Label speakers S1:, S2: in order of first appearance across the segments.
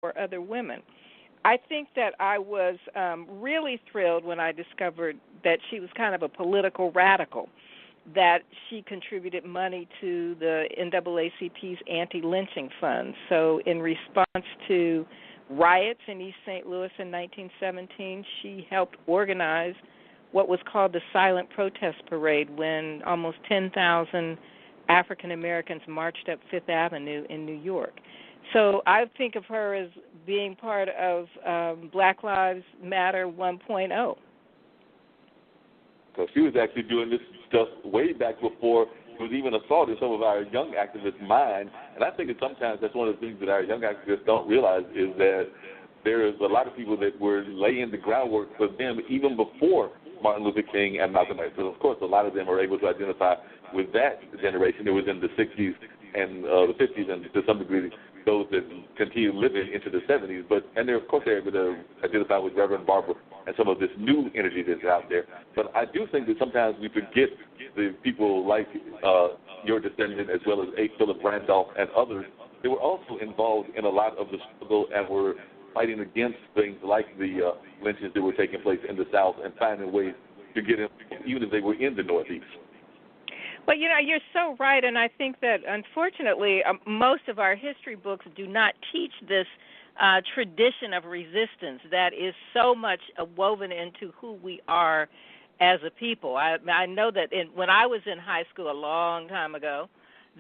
S1: for other women. I think that I was really thrilled when I discovered that she was kind of a political radical, that she contributed money to the NAACP's anti-lynching fund. So in response to riots in East St. Louis in 1917, she helped organize what was called the Silent Protest Parade, when almost 10,000 African Americans marched up Fifth Avenue in New York. So I think of her as being part of Black Lives Matter 1.0.
S2: Because she was actually doing this stuff way back before it was even a thought in some of our young activists' mind. And I think that sometimes that's one of the things that our young activists don't realize is that there is a lot of people that were laying the groundwork for them even before Martin Luther King and Malcolm X. So, of course, a lot of them are able to identify with that generation. It was in the 60s and the 50s, and to some degree those that continue living into the 70s. And they're, of course, they're able to identify with Reverend Barber and some of this new energy that's out there. But I do think that sometimes we forget the people like your descendant, as well as A. Philip Randolph and others. They were also involved in a lot of the struggle and were fighting against things like the lynchings that were taking place in the South and finding ways to get in, even if they were in the Northeast.
S1: Well, you're so right, and I think that, unfortunately, most of our history books do not teach this tradition of resistance that is so much woven into who we are as a people. I know that when I was in high school a long time ago,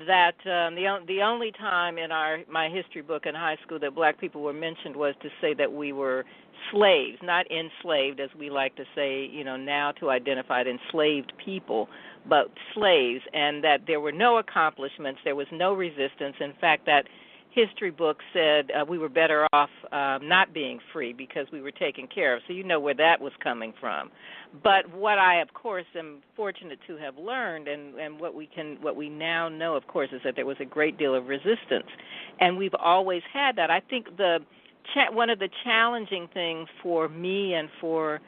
S1: that the only time in my history book in high school that black people were mentioned was to say that we were slaves, not enslaved, as we like to say, now to identify enslaved people, but slaves, and that there were no accomplishments, there was no resistance. In fact, that history book said we were better off not being free because we were taken care of. So you know where that was coming from. But what I, of course, am fortunate to have learned, and what we now know, of course, is that there was a great deal of resistance, and we've always had that. I think one of the challenging things for me and for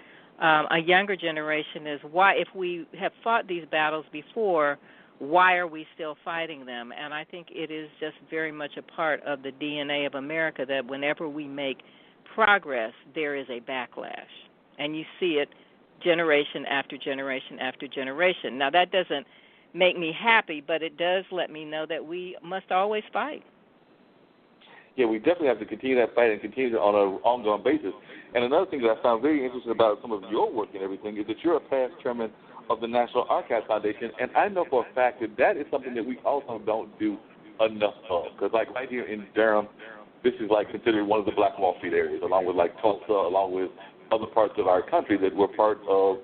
S1: a younger generation is why, if we have fought these battles before, why are we still fighting them? And I think it is just very much a part of the DNA of America that whenever we make progress, there is a backlash. And you see it generation after generation after generation. Now, that doesn't make me happy, but it does let me know that we must always fight.
S2: Yeah, we definitely have to continue that fight and continue on an ongoing basis. And another thing that I found very interesting about some of your work and everything is that you're a past chairman of the National Archives Foundation, and I know for a fact that is something that we also don't do enough of. Because, like, right here in Durham, this is, like, considered one of the Black Wall Street areas, along with, like, Tulsa, along with other parts of our country that were part of,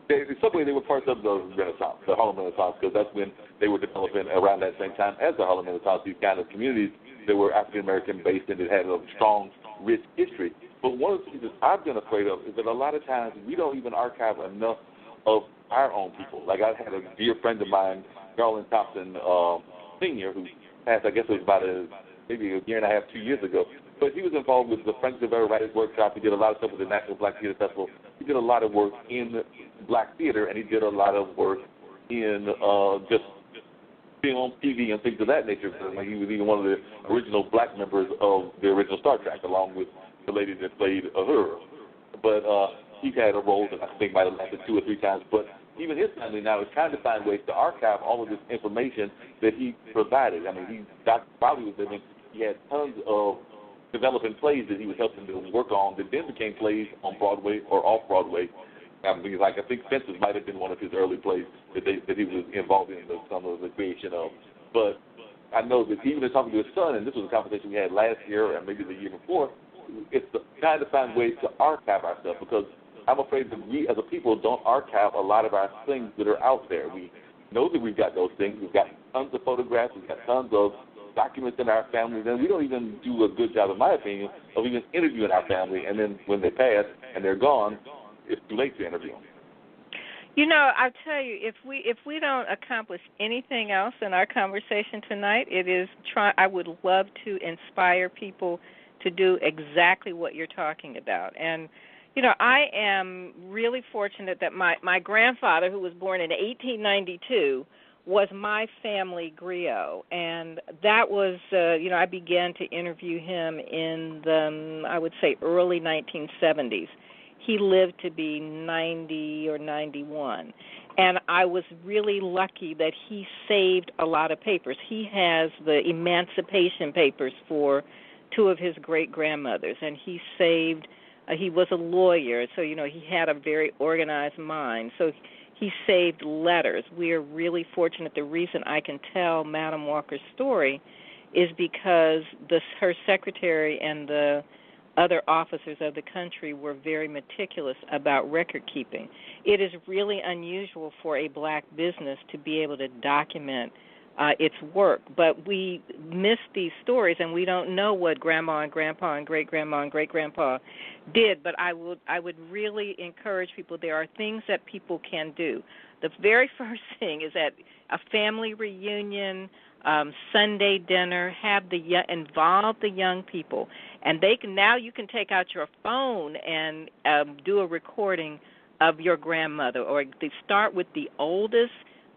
S2: in some way they were parts of the Renaissance, the Harlem Renaissance, because that's when they were developing around that same time as the Harlem Renaissance, these kind of communities that were African-American based and that had a strong, rich history. But one of the things that I've been afraid of is that a lot of times we don't even archive enough of our own people. Like, I had a dear friend of mine, Garland Thompson Sr., who passed, I guess it was about maybe a year and a half, 2 years ago. But he was involved with the Frank Devere Writers Workshop. He did a lot of stuff with the National Black Theater Festival. He did a lot of work in black theater, and he did a lot of work in just being on TV and things of that nature. Like, he was even one of the original black members of the original Star Trek, along with the lady that played Uhura. But he's had a role that I think might have lasted 2 or 3 times. But even his family now is trying to find ways to archive all of this information that he provided. I mean, while he was living, he had tons of developing plays that he was helping to work on that then became plays on Broadway or off-Broadway. I mean, like, I think Fences might have been one of his early plays that he was involved in some of the creation of. But I know that even in talking to his son, and this was a conversation we had last year and maybe the year before, it's trying to find ways to archive ourselves, because I'm afraid that we as a people don't archive a lot of our things that are out there. We know that we've got those things. We've got tons of photographs. We've got tons of documents in our families, and we don't even do a good job, in my opinion, of even interviewing our family. And then when they pass and they're gone, it's too late to interview them.
S1: I'll tell you, if we don't accomplish anything else in our conversation tonight, I would love to inspire people to do exactly what you're talking about. And, I am really fortunate that my grandfather, who was born in 1892, was my family griot, and that was, I began to interview him in the, I would say, early 1970s. He lived to be 90 or 91, and I was really lucky that he saved a lot of papers. He has the emancipation papers for two of his great-grandmothers, and he saved, he was a lawyer, so, he had a very organized mind, so he saved letters. We are really fortunate. The reason I can tell Madam Walker's story is because her secretary and the other officers of the country were very meticulous about record keeping. It is really unusual for a black business to be able to document its work, but we miss these stories, and we don't know what Grandma and Grandpa and great-grandma and great-grandpa did. But I would really encourage people. There are things that people can do. The very first thing is at a family reunion, Sunday dinner, involve the young people, and you can take out your phone and do a recording of your grandmother, or they start with the oldest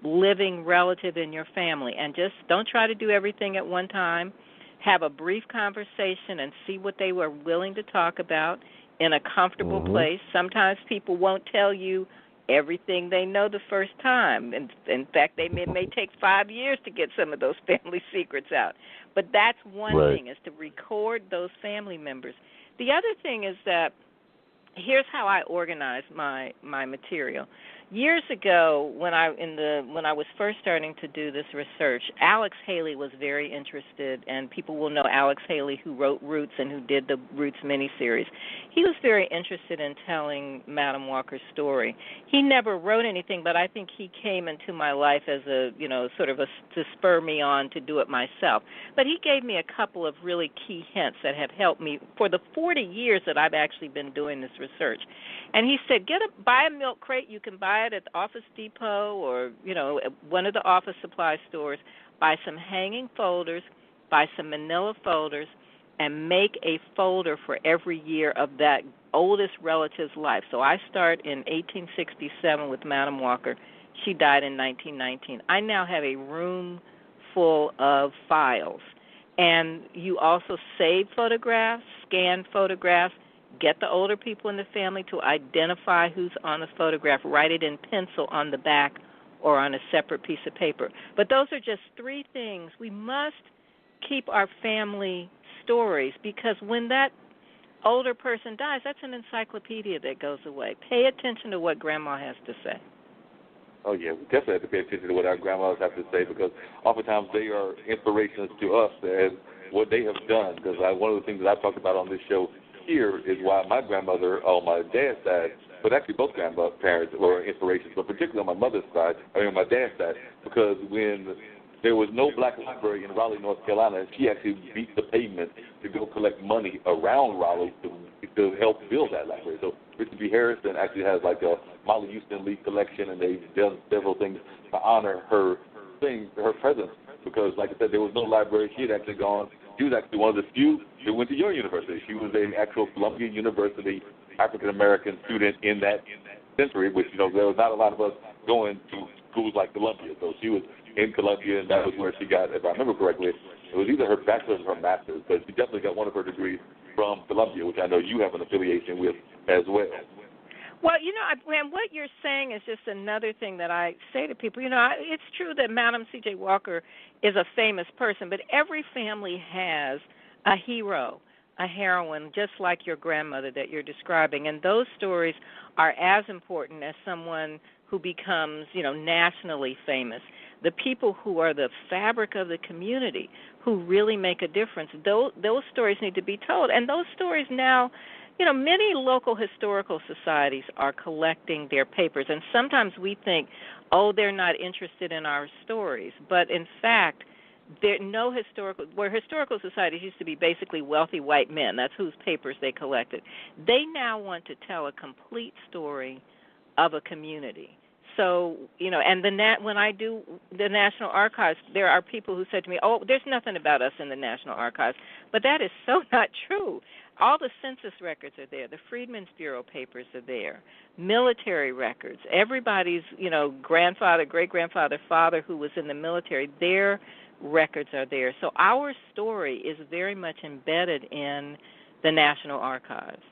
S1: living relative in your family, and just don't try to do everything at one time. Have a brief conversation and see what they were willing to talk about in a comfortable place. Sometimes people won't tell you everything they know the first time. In fact, it may take 5 years to get some of those family secrets out. But that's one thing, is to record those family members. The other thing is that here's how I organize my material. Years ago, when I was first starting to do this research, Alex Haley was very interested, and people will know Alex Haley, who wrote Roots and who did the Roots miniseries. He was very interested in telling Madam Walker's story. He never wrote anything, but I think he came into my life as to spur me on to do it myself. But he gave me a couple of really key hints that have helped me for the 40 years that I've actually been doing this research. And he said, buy a milk crate. You can buy it at the Office Depot or, at one of the office supply stores. Buy some hanging folders, buy some manila folders, and make a folder for every year of that oldest relative's life. So I start in 1867 with Madam Walker. She died in 1919. I now have a room full of files. And you also save photographs, scan photographs, get the older people in the family to identify who's on the photograph, write it in pencil on the back or on a separate piece of paper. But those are just three things. We must keep our family stories, because when that older person dies, that's an encyclopedia that goes away. Pay attention to what Grandma has to say.
S2: Oh, yeah, we definitely have to pay attention to what our grandmas have to say, because oftentimes they are inspirations to us and what they have done. Because one of the things that I've talked about on this show here is why my grandmother on my dad's side, but actually both grandparents were inspirations, but particularly on my mother's side, on my dad's side, because when there was no black library in Raleigh, North Carolina, she actually beat the pavement to go collect money around Raleigh to help build that library. So Richard B. Harrison actually has like a Molly Houston Lee collection, and they've done several things to honor her presence, because, like I said, there was no library. She had actually gone. She was actually one of the few that went to your university. She was an actual Columbia University African-American student in that century, which, there was not a lot of us going to schools like Columbia. So she was in Columbia, and that was where she got, if I remember correctly, it was either her bachelor's or her master's, but she definitely got one of her degrees from Columbia, which I know you have an affiliation with as well.
S1: Well, and what you're saying is just another thing that I say to people. It's true that Madam C.J. Walker is a famous person, but every family has a hero, a heroine, just like your grandmother that you're describing. And those stories are as important as someone who becomes, nationally famous. The people who are the fabric of the community, who really make a difference, those stories need to be told. And those stories now, many local historical societies are collecting their papers, and sometimes we think, they're not interested in our stories. But in fact, historical societies used to be basically wealthy white men, that's whose papers they collected. They now want to tell a complete story of a community. So, and when I do the National Archives, there are people who said to me, "Oh, there's nothing about us in the National Archives," but that is so not true. All the census records are there. The Freedmen's Bureau papers are there. Military records. Everybody's, grandfather, great-grandfather, father who was in the military, their records are there. So our story is very much embedded in the National Archives.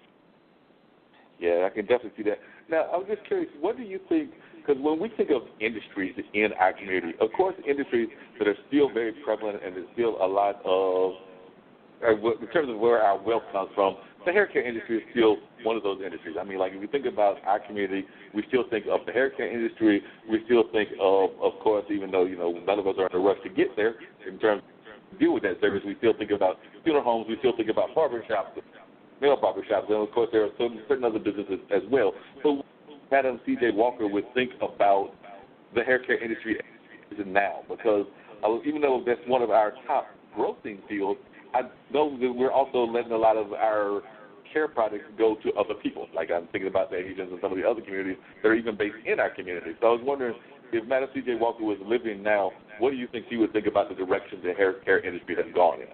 S2: Yeah, I can definitely see that. Now, I was just curious, what do you think, because when we think of industries in our community, of course, industries that are still very prevalent and there's still a lot of, in terms of where our wealth comes from, the hair care industry is still one of those industries. I mean, like if you think about our community, we still think of the hair care industry. We still think of course, even though, none of us are in a rush to get there in terms of deal with that service, we still think about funeral homes. We still think about barber shops, male barber shops, and of course there are certain other businesses as well. So Madam C.J. Walker would think about the hair care industry now, because even though that's one of our top grossing fields, I know that we're also letting a lot of our care products go to other people. Like I'm thinking about the Asians and some of the other communities that are even based in our community. So I was wondering, if Madam C.J. Walker was living now, what do you think she would think about the direction the hair care industry has gone in?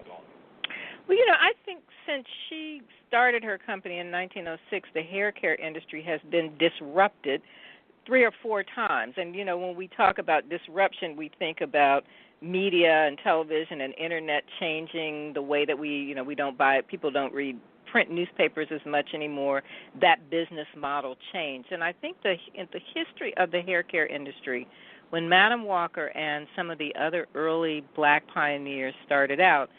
S1: Well, I think since she started her company in 1906, the hair care industry has been disrupted 3 or 4 times. And, when we talk about disruption, we think about media and television and internet changing the way that we don't buy it. People don't read print newspapers as much anymore. That business model changed. And I think in the history of the hair care industry, when Madam Walker and some of the other early black pioneers started out,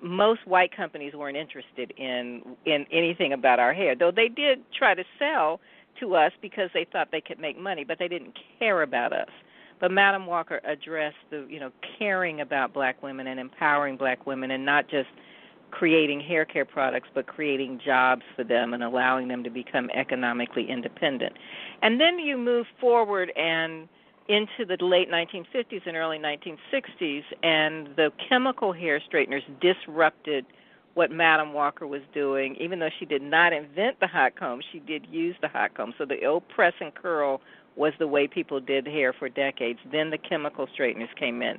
S1: most white companies weren't interested in anything about our hair, though they did try to sell to us because they thought they could make money, but they didn't care about us. But Madam Walker addressed the, caring about black women and empowering black women, and not just creating hair care products, but creating jobs for them and allowing them to become economically independent. And then you move forward and into the late 1950s and early 1960s, and the chemical hair straighteners disrupted what Madam Walker was doing. Even though she did not invent the hot comb, she did use the hot comb. So the old press and curl was the way people did hair for decades. Then the chemical straighteners came in.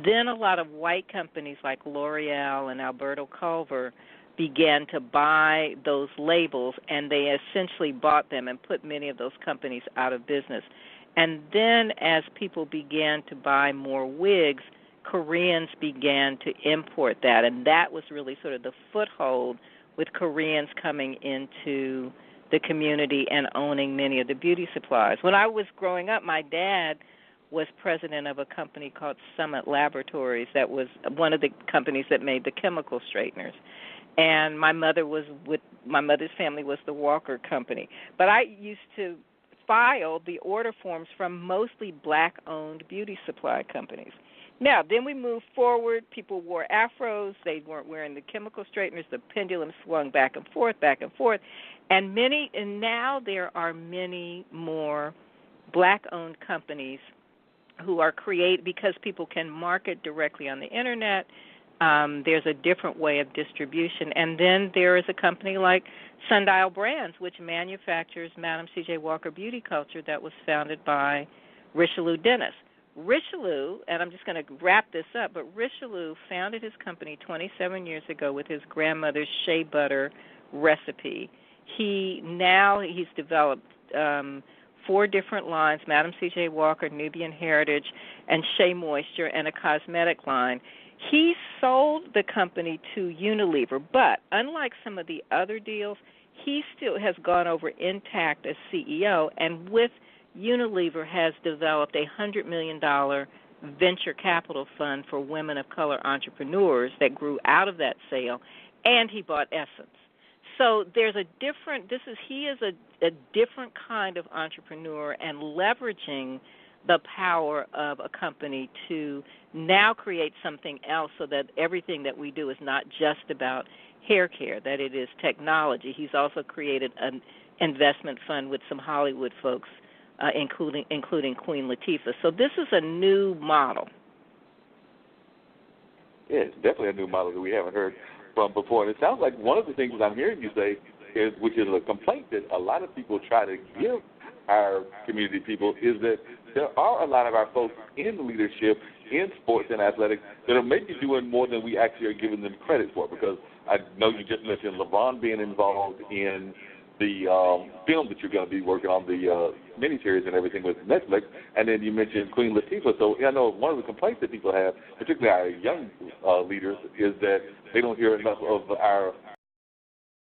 S1: Then a lot of white companies like L'Oreal and Alberto Culver began to buy those labels, and they essentially bought them and put many of those companies out of business. And then as people began to buy more wigs, Koreans began to import that, and that was really sort of the foothold with Koreans coming into the community and owning many of the beauty supplies. When I was growing up, my dad was president of a company called Summit Laboratories. That was one of the companies that made the chemical straighteners. And my mother's family was the Walker Company. But I used to file the order forms from mostly black-owned beauty supply companies. Now, then we moved forward. People wore afros. They weren't wearing the chemical straighteners. The pendulum swung back and forth, and now there are many more black-owned companies who are created because people can market directly on the internet. There's a different way of distribution. And then there is a company like Sundial Brands, which manufactures Madam C.J. Walker Beauty Culture, that was founded by Richelieu Dennis. Richelieu, and I'm just going to wrap this up, but Richelieu founded his company 27 years ago with his grandmother's shea butter recipe. He's developed 4 different lines: Madam C.J. Walker, Nubian Heritage, and Shea Moisture, and a cosmetic line. He sold the company to Unilever, but unlike some of the other deals, he still has gone over intact as CEO, and with Unilever has developed a $100 million venture capital fund for women of color entrepreneurs that grew out of that sale, and he bought Essence. So there's he is a different kind of entrepreneur, and leveraging the power of a company to now create something else, so that everything that we do is not just about hair care, that it is technology. He's also created an investment fund with some Hollywood folks, including Queen Latifah. So this is a new model.
S2: Yeah, it's definitely a new model that we haven't heard from before. And it sounds like one of the things I'm hearing you say is, which is a complaint that a lot of people try to give our community people is that there are a lot of our folks in leadership, in sports and athletics, that are maybe doing more than we actually are giving them credit for. Because I know you just mentioned LeBron being involved in the film that you're going to be working on, the miniseries and everything with Netflix, and then you mentioned Queen Latifah. So I know one of the complaints that people have, particularly our young leaders, is that they don't hear enough of our